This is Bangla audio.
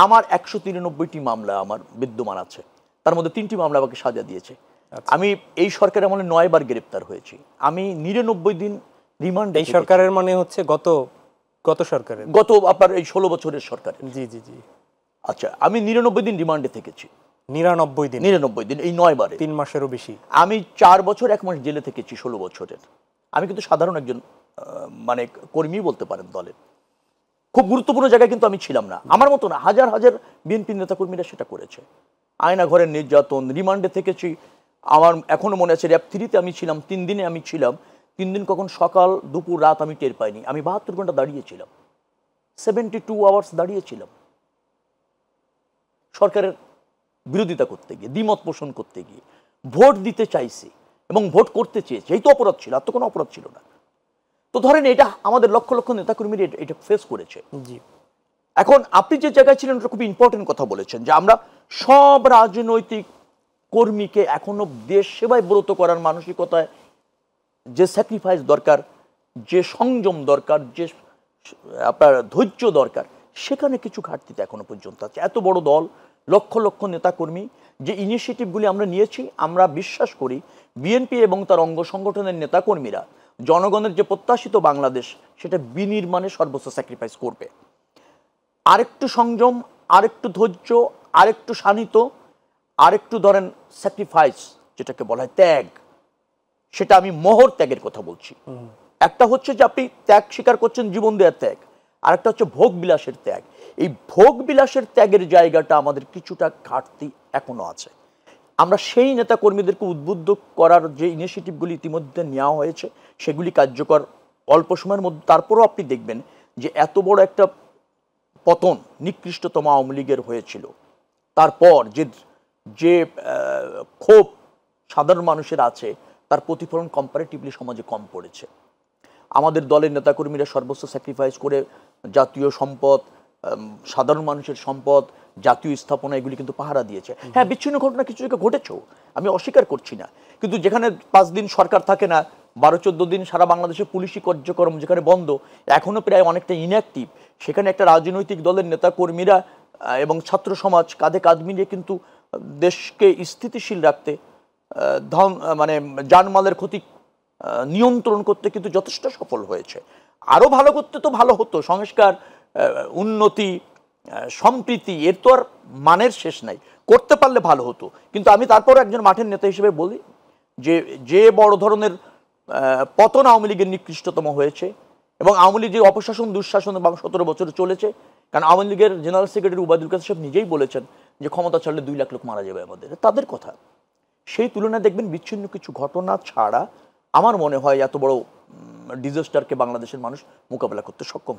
আমার 193টি মামলা আমার বিদ্যমান আছে, তার মধ্যে 3টি মামলা আমাকে সাজা দিয়েছে। আমি এই সরকারের আমলে 9 বার গ্রেপ্তার হয়েছি। আমি 99 দিন রিমান্ড। এই সরকারের মানে হচ্ছে গত সরকারের, গত আপনার এই 16 বছরের সরকারের। জি জি জি। আচ্ছা, আমি 99 দিন রিমান্ডে থেকেছি। 99 দিন? 99 দিন, এই 9 বারে 3 মাসেরও বেশি। আমি 4 বছর 1 মাস জেলে থেকেছি 16 বছরের। আমি কিন্তু সাধারণ একজন মানে কর্মী বলতে পারেন দলের। খুব গুরুত্বপূর্ণ জায়গায় কিন্তু আমি ছিলাম না। আমার মতো না, হাজার হাজার বিএনপি নেতাকর্মীরা সেটা করেছে। আয়না ঘরের নির্যাতন, রিমান্ডে থেকেছি। আমার এখনো মনে আছে র‍্যাব 3-তে আমি ছিলাম, 3 দিনে আমি ছিলাম। 3 দিন কখন সকাল দুপুর রাত আমি টের পাইনি। আমি 72 ঘন্টা দাঁড়িয়েছিলাম, 72 আওয়ার্স দাঁড়িয়েছিলাম সরকারের বিরোধিতা করতে গিয়ে, দ্বিমত পোষণ করতে গিয়ে। ভোট দিতে চাইছি এবং ভোট করতে চেয়েছি, এই তো অপরাধ ছিল, আর তো কোনো অপরাধ ছিল না। তো ধরেন এটা আমাদের লক্ষ লক্ষ নেতাকর্মীরা এটা ফেস করেছে। জি। এখন আপনি যে জায়গায় ছিলেন ওটা খুব ইম্পর্টেন্ট কথা বলেছেন, যে আমরা সব রাজনৈতিক কর্মীকে এখনো দেশ সেবায় ব্রত করার মানসিকতায় যে স্যাক্রিফাইস দরকার, যে সংযম দরকার, যে আপনার ধৈর্য দরকার, সেখানে কিছু ঘাটতিতে এখনো পর্যন্ত আছে। এত বড় দল, লক্ষ লক্ষ নেতাকর্মী, যে ইনিশিয়েটিভগুলি আমরা নিয়েছি, আমরা বিশ্বাস করি বিএনপি এবং তার অঙ্গ সংগঠনের নেতাকর্মীরা জনগণের যে প্রত্যাশিত বাংলাদেশ, সেটা বিনির্মাণে সর্বোচ্চ স্যাক্রিফাইস করবে। আরেকটু সংযম, আরেকটু ধৈর্য, আরেকটু শানিত, আরেকটু ধরেন স্যাক্রিফাইস, যেটাকে বলা হয় ত্যাগ, সেটা আমি মোহর ত্যাগের কথা বলছি। একটা হচ্ছে যে আপনি ত্যাগ স্বীকার করছেন, জীবন দেওয়ার ত্যাগ, আর একটা হচ্ছে ভোগ বিলাসের ত্যাগ। এই ভোগ বিলাসের ত্যাগের জায়গাটা আমাদের কিছুটা ঘাটতি এখনো আছে। আমরা সেই নেতা কর্মীদেরকে উদ্বুদ্ধ করার যে ইনিশিয়েটিভগুলি ইতিমধ্যে নেওয়া হয়েছে, সেগুলি কার্যকর অল্প সময়ের মধ্যে। তারপরও আপনি দেখবেন যে এত বড় একটা পতন নিকৃষ্টতম আওয়ামী লীগের হয়েছিল, তারপর যে যে ক্ষোভ সাধারণ মানুষের আছে, তার প্রতিফলন কম্পারেটিভলি সমাজে কম পড়েছে। আমাদের দলের নেতাকর্মীরা সর্বোচ্চ স্যাক্রিফাইস করে জাতীয় সম্পদ, সাধারণ মানুষের সম্পদ, জাতীয় স্থাপনা, এগুলি কিন্তু পাহারা দিয়েছে। হ্যাঁ, বিচ্ছিন্ন ঘটনা কিছু জায়গায় ঘটেছেও, আমি অস্বীকার করছি না। কিন্তু যেখানে 5 দিন সরকার থাকে না, 12-14 দিন সারা বাংলাদেশে পুলিশি কার্যক্রম যেখানে বন্ধ, এখনো প্রায় অনেকটা ইনঅ্যাক্টিভ, সেখানে একটা রাজনৈতিক দলের নেতাকর্মীরা এবং ছাত্র সমাজ কাঁধে কাঁধ মিলিয়ে কিন্তু দেশকে স্থিতিশীল রাখতে, মানে জানমালের ক্ষতি নিয়ন্ত্রণ করতে কিন্তু যথেষ্ট সফল হয়েছে। আরো ভালো করতে তো ভালো হতো, সংস্কার, উন্নতি, সম্প্রীতি, এর তো আর মানের শেষ নাই, করতে পারলে ভালো হতো। কিন্তু আমি তারপর একজন মাঠের নেতা হিসেবে বলি যে যে বড় ধরনের পতন আওয়ামী লীগের নিকৃষ্টতম হয়েছে, এবং আওয়ামী লীগ যে অপশাসন দুঃশাসন 17 বছর চলেছে, কারণ আওয়ামী লীগের জেনারেল সেক্রেটারি উবায়দুল কাদের সাহেব নিজেই বলেছেন যে ক্ষমতা ছাড়লে 2 লাখ লোক মারা যাবে আমাদের, তাদের কথা। সেই তুলনায় দেখবেন বিচ্ছিন্ন কিছু ঘটনা ছাড়া আমার মনে হয় এত বড় ডিজাস্টারকে বাংলাদেশের মানুষ মোকাবেলা করতে সক্ষম।